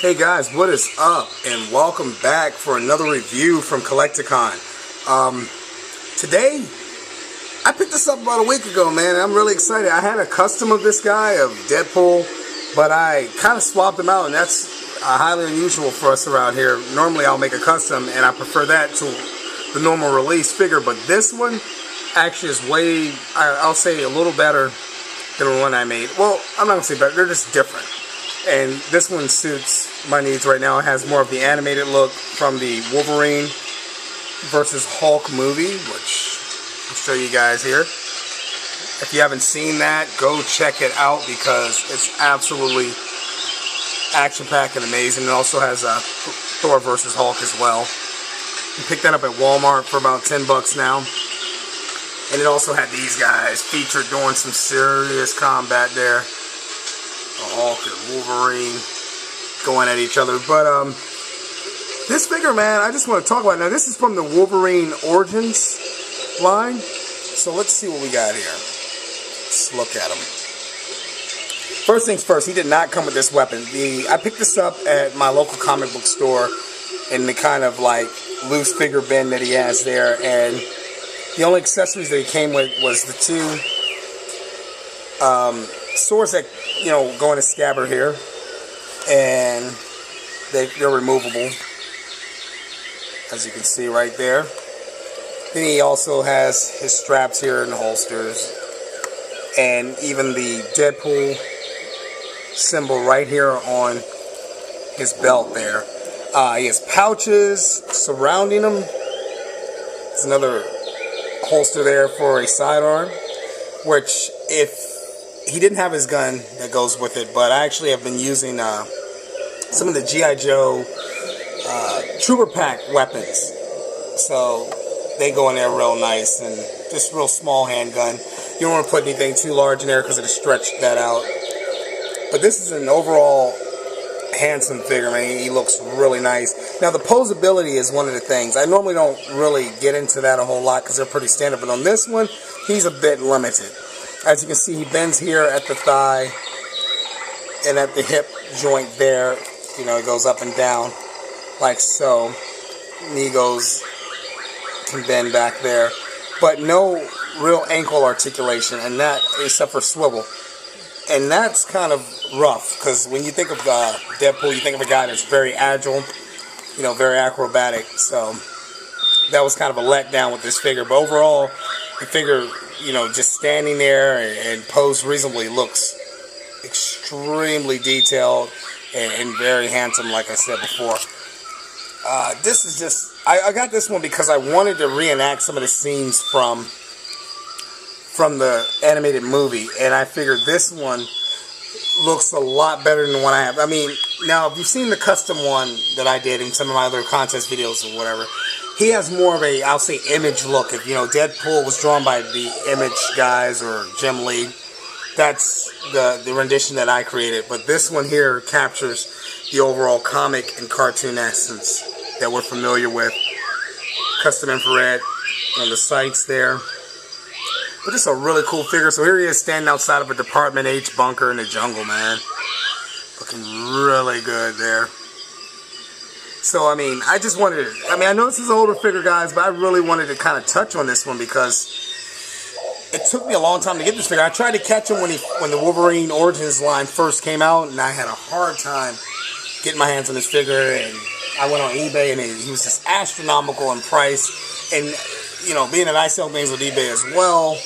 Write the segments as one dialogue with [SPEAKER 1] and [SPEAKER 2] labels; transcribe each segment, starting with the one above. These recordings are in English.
[SPEAKER 1] Hey guys, what is up? And welcome back for another review from Collecticon. Today, I picked this up about a week ago, man, and I'm really excited. I had a custom of this guy, of Deadpool, but I kind of swapped him out, and that's highly unusual for us around here. Normally I'll make a custom, and I prefer that to the normal release figure, but this one actually is way, I'll say, a little better than the one I made. Well, I'm not going to say better, they're just different. And this one suits my needs right now. It has more of the animated look from the Wolverine versus Hulk movie, which I'll show you guys here. If you haven't seen that, go check it out because it's absolutely action-packed and amazing. It also has Thor versus Hulk as well. You pick that up at Walmart for about 10 bucks now. And it also had these guys featured doing some serious combat there. Hulk and Wolverine going at each other. But this figure, man, I just want to talk about it. Now, this is from the Wolverine Origins line. So let's see what we got here. Let's look at him. First things first, he did not come with this weapon. I picked this up at my local comic book store in the kind of like loose figure bin that he has there, and the only accessories that he came with was the two swords that, you know, go in a scabbard here, and they're removable, as you can see right there. Then he also has his straps here and holsters, and even the Deadpool symbol right here on his belt there. He has pouches surrounding him. There's another holster there for a sidearm, which if he didn't have his gun that goes with it, but I actually have been using some of the G.I. Joe Trooper Pack weapons. So they go in there real nice, and just real small handgun. You don't want to put anything too large in there because it'll stretch that out. But this is an overall handsome figure, man. He looks really nice. Now, the posability is one of the things. I normally don't really get into that a whole lot because they're pretty standard, but on this one, he's a bit limited. As you can see, he bends here at the thigh and at the hip joint there. You know, it goes up and down like so. Knee can bend back there. But no real ankle articulation, and that except for swivel. And that's kind of rough, because when you think of Deadpool, you think of a guy that's very agile, you know, very acrobatic. So that was kind of a letdown with this figure. But overall, the figure, you know, just standing there and posed reasonably looks extremely detailed and very handsome, like I said before. This is just, I got this one because I wanted to reenact some of the scenes from the animated movie, and I figured this one looks a lot better than the one I have. I mean, now if you've seen the custom one that I did in some of my other contest videos or whatever, he has more of a, I'll say, image look. If, you know, Deadpool was drawn by the Image guys or Jim Lee, that's the rendition that I created. But this one here captures the overall comic and cartoon essence that we're familiar with. Custom infrared on the sights there. But just a really cool figure. So here he is standing outside of a Department H bunker in the jungle, man. Looking really good there. So, I mean, I just wanted to, I mean, I know this is an older figure, guys, but I really wanted to kind of touch on this one because it took me a long time to get this figure. I tried to catch him when the Wolverine Origins line first came out, and I had a hard time getting my hands on this figure, and I went on eBay, and he was just astronomical in price. And, you know, being that I sell things with eBay as well,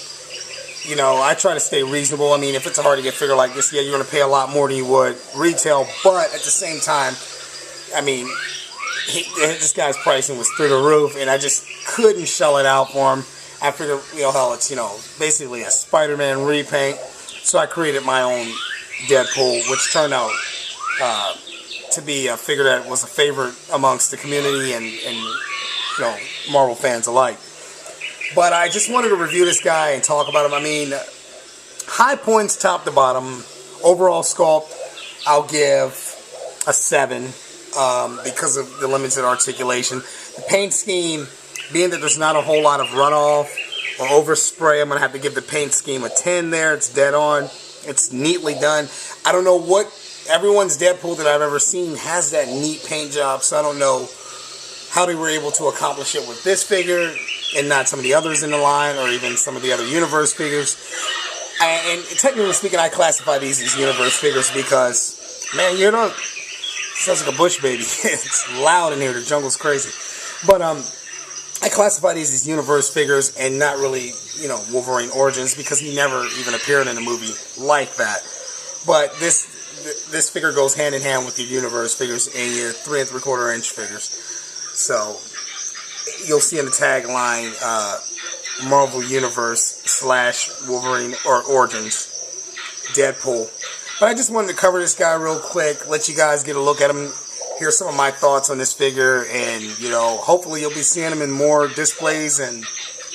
[SPEAKER 1] you know, I try to stay reasonable. I mean, if it's a hard to get figure like this, yeah, you're going to pay a lot more than you would retail, but at the same time, I mean, this guy's pricing was through the roof, and I just couldn't shell it out for him. I figured, you know, hell, it's, you know, basically a Spider-Man repaint, so I created my own Deadpool, which turned out to be a figure that was a favorite amongst the community and you know, Marvel fans alike. But I just wanted to review this guy and talk about him. I mean, high points top to bottom. Overall sculpt, I'll give a 7 because of the limited articulation. The paint scheme, being that there's not a whole lot of runoff or overspray, I'm going to have to give the paint scheme a 10 there. It's dead on. It's neatly done. I don't know what everyone's Deadpool that I've ever seen has that neat paint job, so I don't know how they were able to accomplish it with this figure and not some of the others in the line, or even some of the other Universe figures. And technically speaking, I classify these as Universe figures because, man, you know, it sounds like a bush baby. It's loud in here. The jungle's crazy. But I classify these as Universe figures and not really, you know, Wolverine Origins, because he never even appeared in a movie like that. But this figure goes hand in hand with your Universe figures and your 3 3/4 inch figures. So you'll see in the tagline, Marvel Universe / Wolverine or Origins Deadpool. But I just wanted to cover this guy real quick, let you guys get a look at him, hear some of my thoughts on this figure, and, you know, hopefully you'll be seeing him in more displays and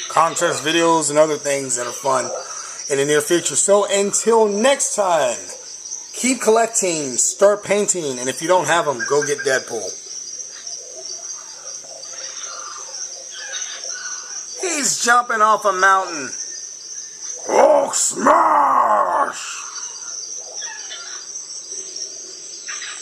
[SPEAKER 1] contest videos and other things that are fun in the near future. So until next time, keep collecting, start painting, and if you don't have them, go get Deadpool. He's jumping off a mountain. Hulk smash!